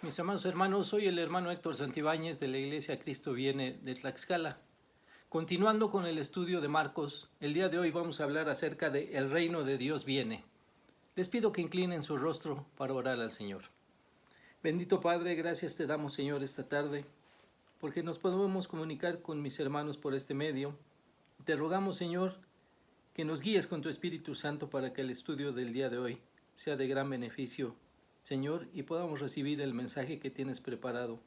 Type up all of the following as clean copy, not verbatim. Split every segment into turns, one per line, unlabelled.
Mis amados hermanos, soy el hermano Héctor Santibáñez de la Iglesia Cristo Viene de Tlaxcala. Continuando con el estudio de Marcos, el día de hoy vamos a hablar acerca de El reino de Dios viene. Les pido que inclinen su rostro para orar al Señor. Bendito Padre, gracias te damos, Señor, esta tarde, porque nos podemos comunicar con mis hermanos por este medio. Te rogamos, Señor, que nos guíes con tu Espíritu Santo para que el estudio del día de hoy sea de gran beneficio, Señor, y podamos recibir el mensaje que tienes preparado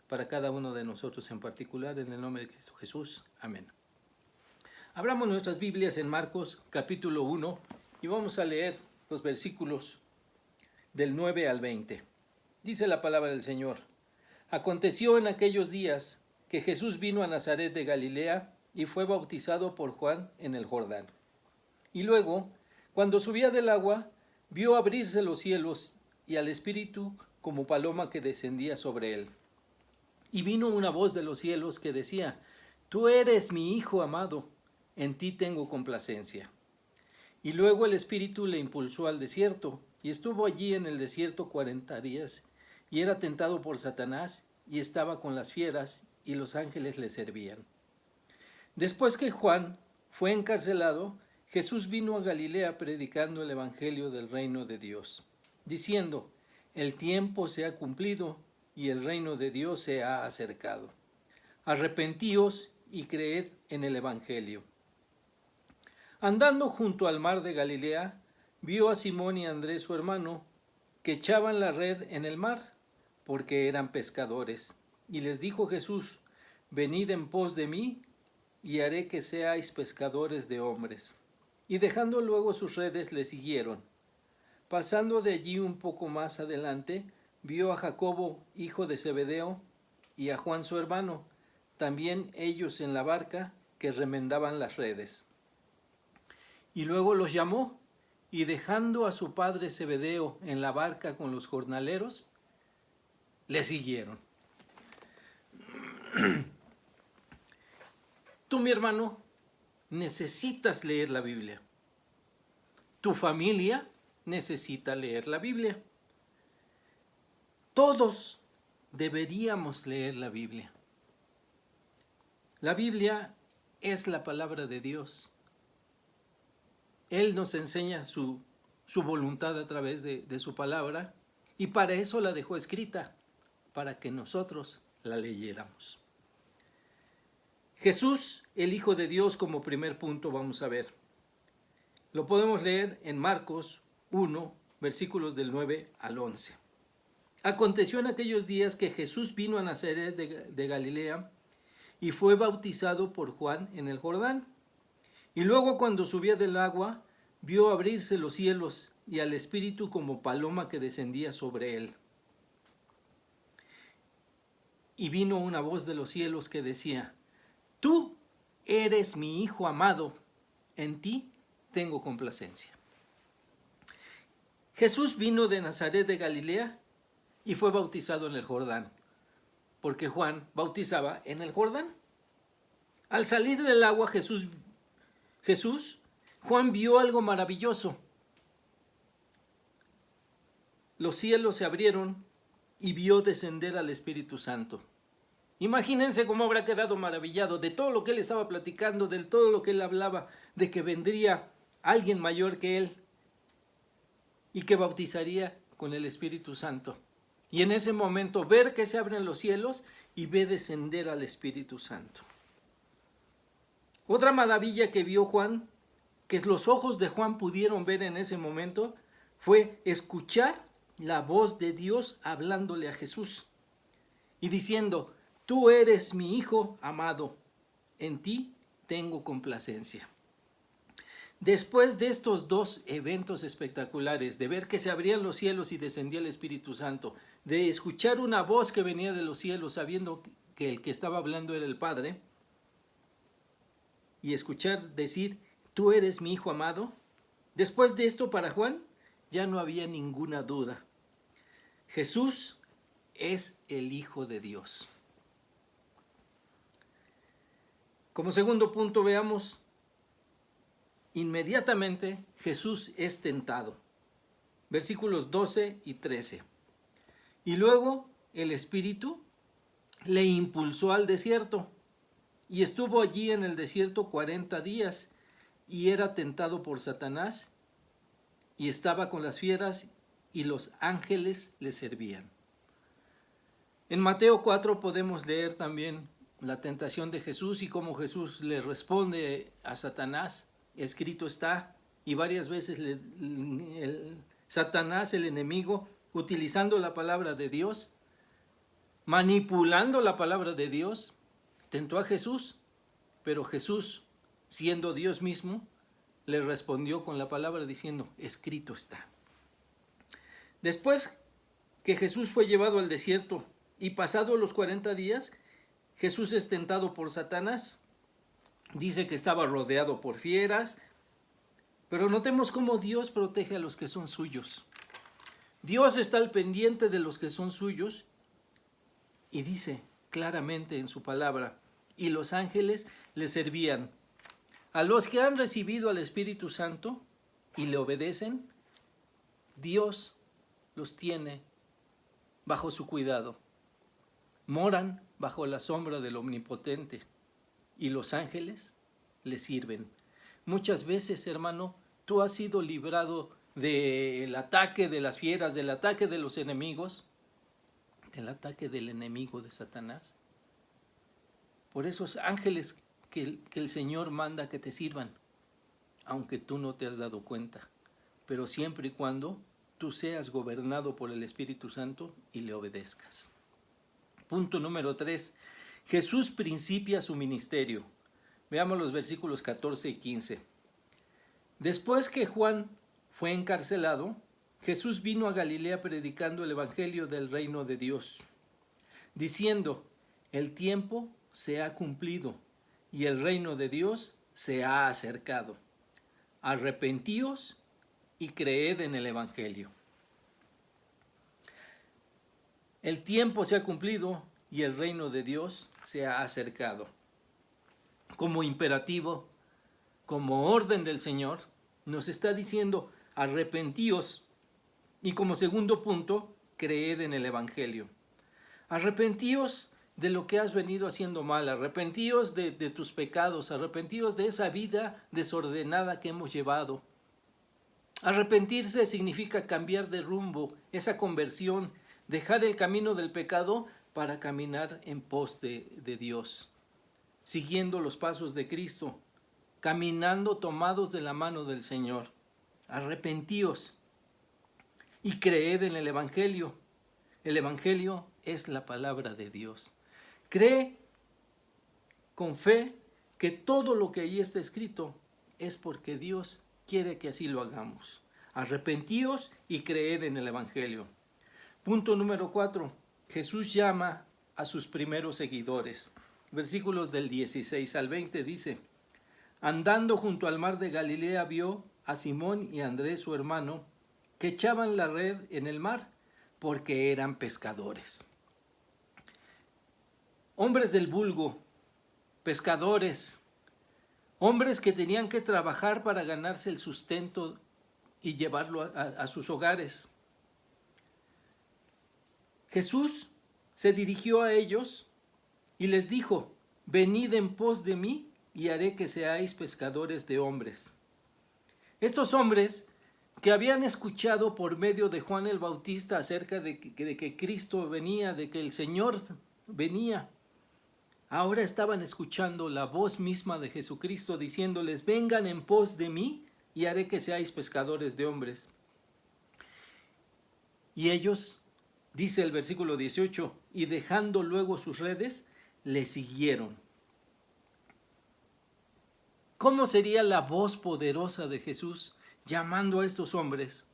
para cada uno de nosotros en particular, en el nombre de Cristo Jesús. Amén. Abramos nuestras Biblias en Marcos capítulo 1 y vamos a leer los versículos del 9 al 20. Dice la palabra del Señor: Aconteció en aquellos días que Jesús vino a Nazaret de Galilea y fue bautizado por Juan en el Jordán. Y luego, cuando subía del agua, vio abrirse los cielos y al Espíritu como paloma que descendía sobre él. Y vino una voz de los cielos que decía: Tú eres mi Hijo amado, en ti tengo complacencia. Y luego el Espíritu le impulsó al desierto, y estuvo allí en el desierto 40 días, y era tentado por Satanás, y estaba con las fieras, y los ángeles le servían. Después que Juan fue encarcelado, Jesús vino a Galilea predicando el evangelio del reino de Dios, diciendo: El tiempo se ha cumplido y el reino de Dios se ha acercado. Arrepentíos y creed en el evangelio. Andando junto al mar de Galilea, vio a Simón y a Andrés su hermano, que echaban la red en el mar, porque eran pescadores. Y les dijo Jesús: Venid en pos de mí, y haré que seáis pescadores de hombres. Y dejando luego sus redes, le siguieron. Pasando de allí un poco más adelante, vio a Jacobo, hijo de Zebedeo, y a Juan su hermano, también ellos en la barca, que remendaban las redes. Y luego los llamó, y dejando a su padre Zebedeo en la barca con los jornaleros, le siguieron. Tú, mi hermano, necesitas leer la Biblia. Tu familia necesita leer la Biblia. Todos deberíamos leer la Biblia. La Biblia es la palabra de Dios. Él nos enseña su voluntad a través de su palabra, y para eso la dejó escrita, para que nosotros la leyéramos. Jesús, el Hijo de Dios, como primer punto vamos a ver. Lo podemos leer en Marcos 1, versículos del 9 al 11. Aconteció en aquellos días que Jesús vino a Nazaret de Galilea y fue bautizado por Juan en el Jordán. Y luego, cuando subía del agua, vio abrirse los cielos y al Espíritu como paloma que descendía sobre él. Y vino una voz de los cielos que decía: Tú eres mi Hijo amado, en ti tengo complacencia. Jesús vino de Nazaret de Galilea y fue bautizado en el Jordán, porque Juan bautizaba en el Jordán. Al salir del agua Juan vio algo maravilloso. Los cielos se abrieron y vio descender al Espíritu Santo. Imagínense cómo habrá quedado maravillado de todo lo que él estaba platicando, de todo lo que él hablaba, de que vendría alguien mayor que él y que bautizaría con el Espíritu Santo. Y en ese momento ver que se abren los cielos y ve descender al Espíritu Santo. Otra maravilla que vio Juan, que los ojos de Juan pudieron ver en ese momento, fue escuchar la voz de Dios hablándole a Jesús y diciendo: Tú eres mi Hijo amado, en ti tengo complacencia. Después de estos dos eventos espectaculares, de ver que se abrían los cielos y descendía el Espíritu Santo, de escuchar una voz que venía de los cielos sabiendo que el que estaba hablando era el Padre, y escuchar decir: Tú eres mi Hijo amado, después de esto para Juan ya no había ninguna duda. Jesús es el Hijo de Dios. Como segundo punto veamos, inmediatamente Jesús es tentado. Versículos 12 y 13. Y luego, el Espíritu le impulsó al desierto y estuvo allí en el desierto 40 días y era tentado por Satanás y estaba con las fieras y los ángeles le servían. En Mateo 4 podemos leer también la tentación de Jesús y cómo Jesús le responde a Satanás, escrito está, y varias veces Satanás, el enemigo, utilizando la palabra de Dios, manipulando la palabra de Dios, tentó a Jesús, pero Jesús, siendo Dios mismo, le respondió con la palabra diciendo, escrito está. Después que Jesús fue llevado al desierto y pasado los 40 días, Jesús es tentado por Satanás. Dice que estaba rodeado por fieras, pero notemos cómo Dios protege a los que son suyos. Dios está al pendiente de los que son suyos y dice claramente en su palabra, y los ángeles le servían. A los que han recibido al Espíritu Santo y le obedecen, Dios los tiene bajo su cuidado. Moran bajo la sombra del Omnipotente y los ángeles le sirven. Muchas veces, hermano, tú has sido librado del ataque de las fieras, del ataque de los enemigos, del ataque del enemigo de Satanás, por esos ángeles que el Señor manda que te sirvan, aunque tú no te has dado cuenta, pero siempre y cuando tú seas gobernado por el Espíritu Santo y le obedezcas. Punto número 3. Jesús principia su ministerio. Veamos los versículos 14 y 15. Después que Juan fue encarcelado, Jesús vino a Galilea predicando el evangelio del reino de Dios, diciendo, el tiempo se ha cumplido y el reino de Dios se ha acercado. Arrepentíos y creed en el evangelio. El tiempo se ha cumplido y el reino de Dios se ha acercado. Como imperativo, como orden del Señor, nos está diciendo, arrepentíos. Y como segundo punto, creed en el evangelio. Arrepentíos de lo que has venido haciendo mal, arrepentíos de tus pecados, arrepentíos de esa vida desordenada que hemos llevado. Arrepentirse significa cambiar de rumbo, esa conversión, dejar el camino del pecado para caminar en pos de Dios, siguiendo los pasos de Cristo, caminando tomados de la mano del Señor. Arrepentíos y creed en el evangelio. El evangelio es la palabra de Dios. Cree con fe que todo lo que ahí está escrito es porque Dios quiere que así lo hagamos. Arrepentíos y creed en el evangelio. Punto número 4. Jesús llama a sus primeros seguidores. Versículos del 16 al 20 dice, andando junto al mar de Galilea vio a Simón y a Andrés su hermano que echaban la red en el mar porque eran pescadores. Hombres del vulgo, pescadores, hombres que tenían que trabajar para ganarse el sustento y llevarlo a sus hogares. Jesús se dirigió a ellos y les dijo, venid en pos de mí y haré que seáis pescadores de hombres. Estos hombres que habían escuchado por medio de Juan el Bautista acerca de que Cristo venía, de que el Señor venía, ahora estaban escuchando la voz misma de Jesucristo diciéndoles, vengan en pos de mí y haré que seáis pescadores de hombres. Y ellos, dice el versículo 18, y dejando luego sus redes, le siguieron. ¿Cómo sería la voz poderosa de Jesús llamando a estos hombres?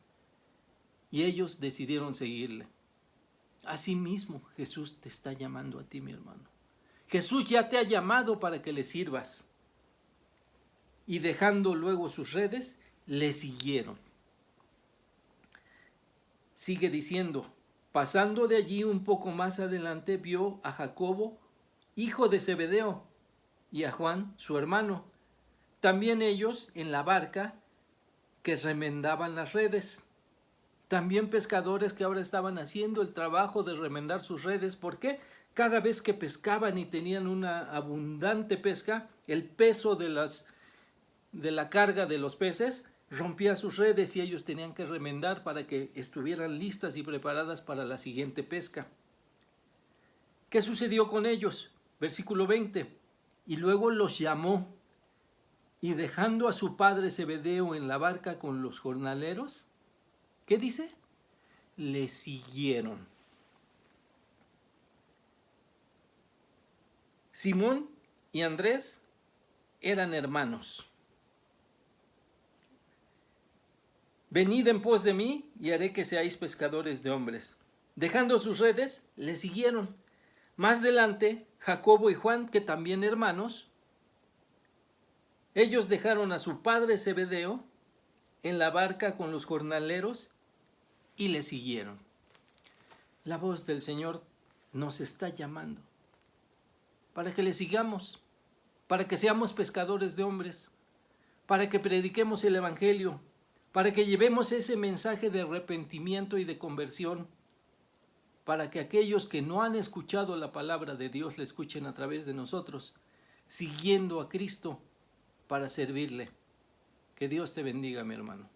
Y ellos decidieron seguirle. Asimismo, Jesús te está llamando a ti, mi hermano. Jesús ya te ha llamado para que le sirvas. Y dejando luego sus redes, le siguieron. Sigue diciendo, pasando de allí un poco más adelante, vio a Jacobo, hijo de Zebedeo, y a Juan, su hermano, también ellos en la barca que remendaban las redes, También pescadores que ahora estaban haciendo el trabajo de remendar sus redes. ¿Por qué? Cada vez que pescaban y tenían una abundante pesca, el peso de la carga de los peces rompía sus redes y ellos tenían que remendar para que estuvieran listas y preparadas para la siguiente pesca. ¿Qué sucedió con ellos? Versículo 20. Y luego los llamó, y dejando a su padre Zebedeo en la barca con los jornaleros, ¿qué dice? Le siguieron. Simón y Andrés eran hermanos. Venid en pos de mí y haré que seáis pescadores de hombres. Dejando sus redes, le siguieron. Más adelante, Jacobo y Juan, que también hermanos, ellos dejaron a su padre Zebedeo en la barca con los jornaleros y le siguieron. La voz del Señor nos está llamando para que le sigamos, para que seamos pescadores de hombres, para que prediquemos el Evangelio, para que llevemos ese mensaje de arrepentimiento y de conversión, para que aquellos que no han escuchado la palabra de Dios la escuchen a través de nosotros, siguiendo a Cristo para servirle. Que Dios te bendiga, mi hermano.